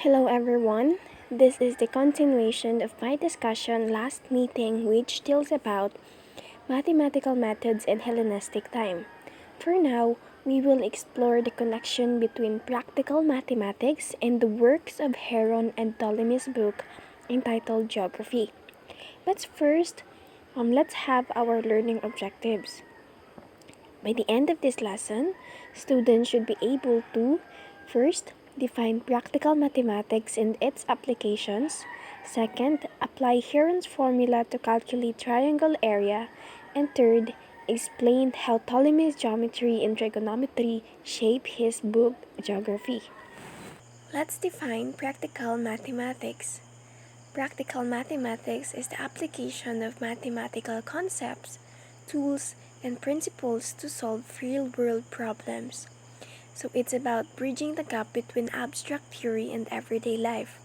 Hello everyone. This is the continuation of my discussion last meeting which deals about mathematical methods in Hellenistic time. For now, we will explore the connection between practical mathematics and the works of Heron and Ptolemy's book entitled Geography. But first, let's have our learning objectives. By the end of this lesson, students should be able to first, define practical mathematics and its applications. Second, apply Heron's formula to calculate triangle area. And third, explain how Ptolemy's geometry and trigonometry shape his book Geography. Let's define practical mathematics. Practical mathematics is the application of mathematical concepts, tools, and principles to solve real-world problems. So it's about bridging the gap between abstract theory and everyday life.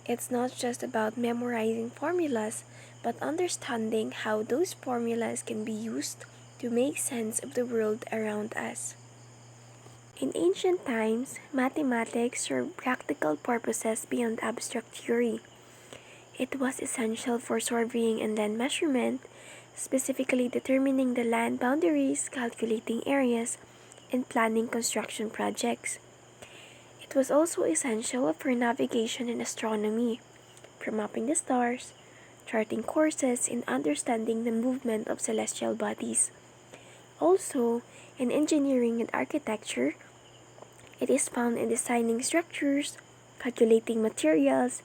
It's not just about memorizing formulas, but understanding how those formulas can be used to make sense of the world around us. In ancient times, mathematics served practical purposes beyond abstract theory. It was essential for surveying and land measurement, specifically determining the land boundaries, calculating areas, and planning construction projects. It was also essential for navigation and astronomy, for mapping the stars, charting courses, and understanding the movement of celestial bodies. Also, in engineering and architecture, it is found in designing structures, calculating materials,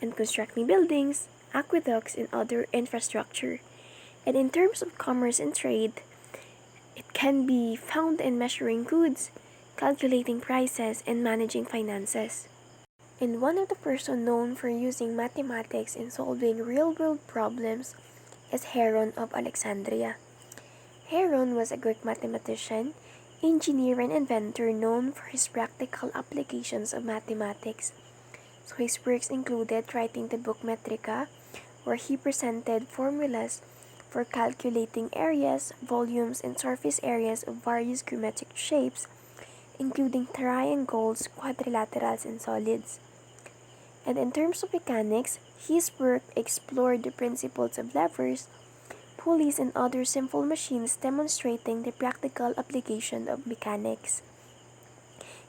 and constructing buildings, aqueducts, and other infrastructure. And in terms of commerce and trade, it can be found in measuring goods, calculating prices, and managing finances. And one of the persons known for using mathematics in solving real-world problems is Heron of Alexandria. Heron was a Greek mathematician, engineer, and inventor known for his practical applications of mathematics. So his works included writing the book Metrica, where he presented formulas for calculating areas, volumes, and surface areas of various geometric shapes, including triangles, quadrilaterals, and solids. And in terms of mechanics, his work explored the principles of levers, pulleys, and other simple machines, demonstrating the practical application of mechanics.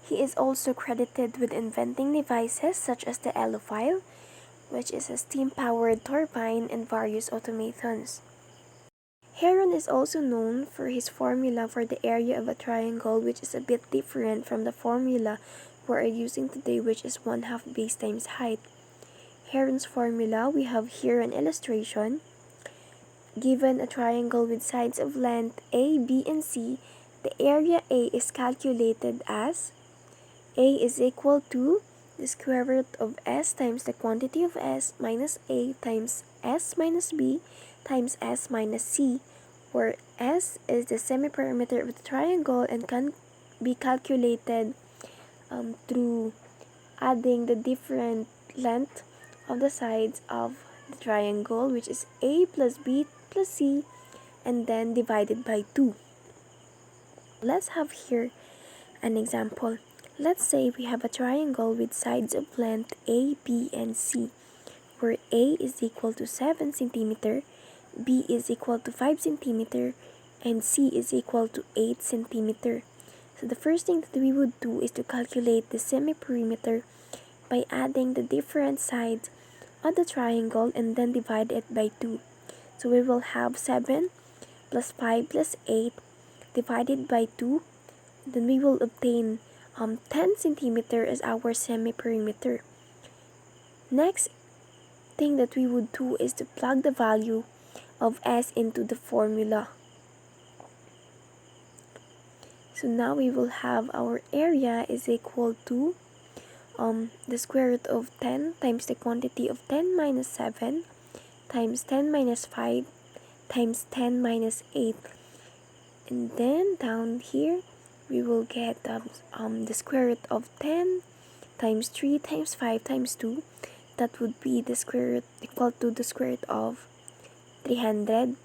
He is also credited with inventing devices such as the Elophile, which is a steam-powered turbine, and various automatons. Heron is also known for his formula for the area of a triangle, which is a bit different from the formula we are using today, which is 1/2 base times height. Heron's formula, we have here an illustration. Given a triangle with sides of length A, B, and C, the area A is calculated as A is equal to the square root of S times the quantity of S minus A times S minus B times S minus C, where S is the semi-perimeter of the triangle and can be calculated through adding the different length of the sides of the triangle, which is A plus B plus C, and then divided by 2. Let's have here an example. Let's say we have a triangle with sides of length A, B, and C, where A is equal to 7 cm, B is equal to 5 cm, and C is equal to 8 cm. So the first thing that we would do is to calculate the semi-perimeter by adding the different sides of the triangle and then divide it by 2. So we will have 7 plus 5 plus 8 divided by 2. Then we will obtain 10 cm as our semi-perimeter. Next thing that we would do is to plug the value of S into the formula. So now we will have our area is equal to the square root of 10 times the quantity of 10 minus 7 times 10 minus 5 times 10 minus 8. And then down here, we will get the square root of 10 times 3 times 5 times 2. That would be the square root equal to the square root of 300.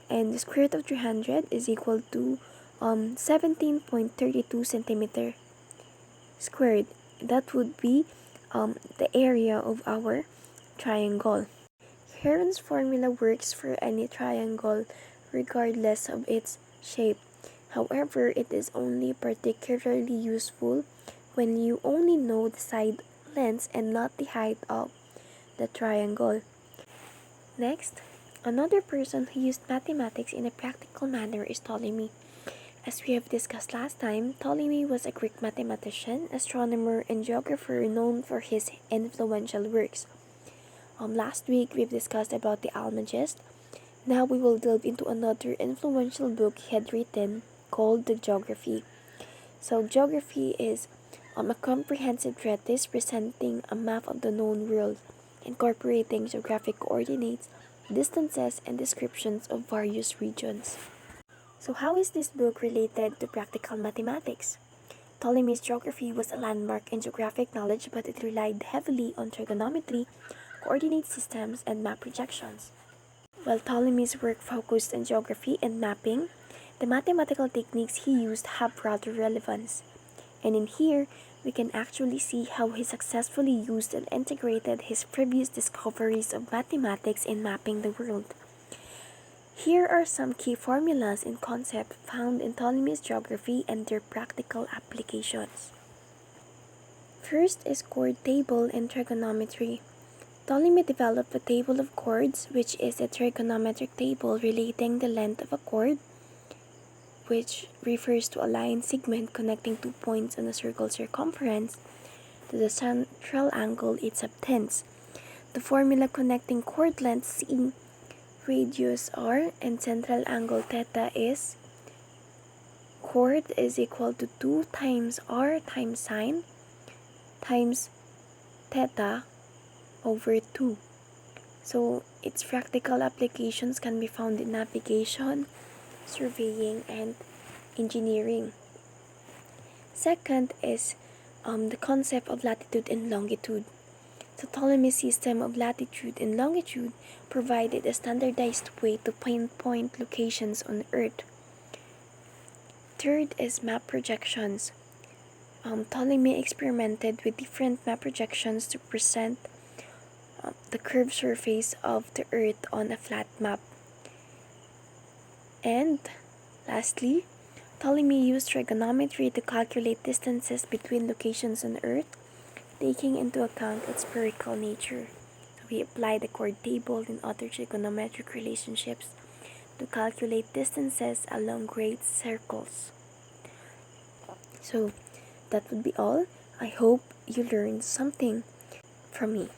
And the square root of 300 is equal to 17.32 centimeter squared. That would be the area of our triangle. Heron's formula works for any triangle regardless of its shape. However, it is only particularly useful when you only know the side lengths and not the height of the triangle. Next, another person who used mathematics in a practical manner is Ptolemy. As we have discussed last time, Ptolemy was a Greek mathematician, astronomer, and geographer known for his influential works. Last week, we've discussed about the Almagest. Now we will delve into another influential book he had written called the Geography. So, Geography is a comprehensive treatise presenting a map of the known world, incorporating geographic coordinates, distances, and descriptions of various regions. So, how is this book related to practical mathematics? Ptolemy's geography was a landmark in geographic knowledge, but it relied heavily on trigonometry, coordinate systems, and map projections. While Ptolemy's work focused on geography and mapping, the mathematical techniques he used have broader relevance. And in here, we can actually see how he successfully used and integrated his previous discoveries of mathematics in mapping the world. Here are some key formulas and concepts found in Ptolemy's geography and their practical applications. First is chord table and trigonometry. Ptolemy developed the table of chords, which is a trigonometric table relating the length of a chord, which refers to a line segment connecting 2 points on a circle circumference, to the central angle it subtends. The formula connecting chord length C, radius R, and central angle theta is chord is equal to 2 times R times sine times theta over 2. So its practical applications can be found in navigation, surveying, and engineering. Second is the concept of latitude and longitude. The Ptolemy's system of latitude and longitude provided a standardized way to pinpoint locations on Earth. Third is map projections. Ptolemy experimented with different map projections to present the curved surface of the Earth on a flat map. And lastly, Ptolemy used trigonometry to calculate distances between locations on Earth, taking into account its spherical nature. So he applied the chord table and other trigonometric relationships to calculate distances along great circles. So that would be all. I hope you learned something from me.